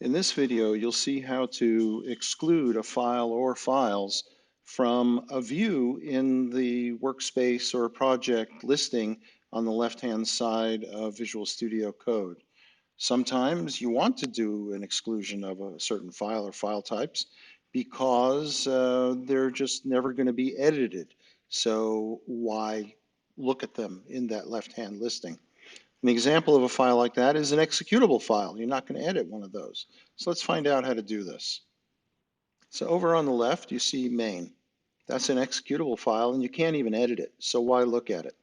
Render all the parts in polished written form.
In this video, you'll see how to exclude a file or files from a view in the workspace or project listing on the left-hand side of Visual Studio Code. Sometimes you want to do an exclusion of a certain file or file types because they're just never going to be edited. So why look at them in that left-hand listing? An example of a file like that is an executable file. You're not going to edit one of those. So let's find out how to do this. So over on the left, you see main. That's an executable file, and you can't even edit it. So why look at it?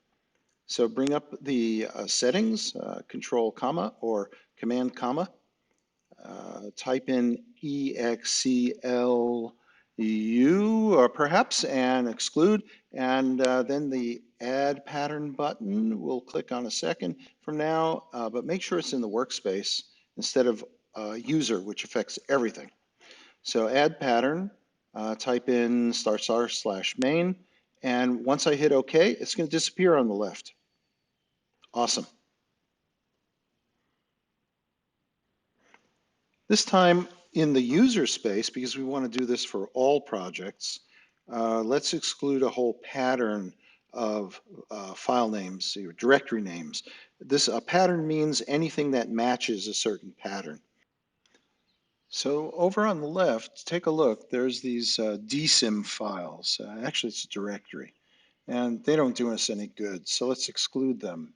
So bring up the settings, control comma or command comma. Type in EXCLU or perhaps and exclude, and then the add pattern button. We'll click on a second from now, but make sure it's in the workspace instead of user, which affects everything. So add pattern, type in */main, and once I hit OK, it's going to disappear on the left. Awesome. This time in the user space, because we want to do this for all projects, let's exclude a whole pattern of file names, or directory names. A pattern means anything that matches a certain pattern. So over on the left, take a look. There's these DSIM files. Actually, it's a directory, and they don't do us any good. So let's exclude them.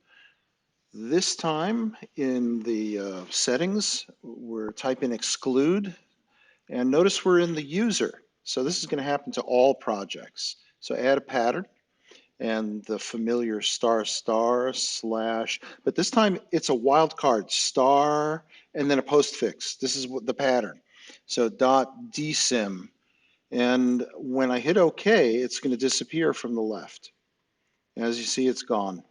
This time in the settings, we're typing exclude, and notice we're in the user. So this is going to happen to all projects. So add a pattern and the familiar ** /, but this time it's a wildcard star and then a postfix. This is what the pattern. So .dsim, and when I hit OK, it's going to disappear from the left. As you see, it's gone.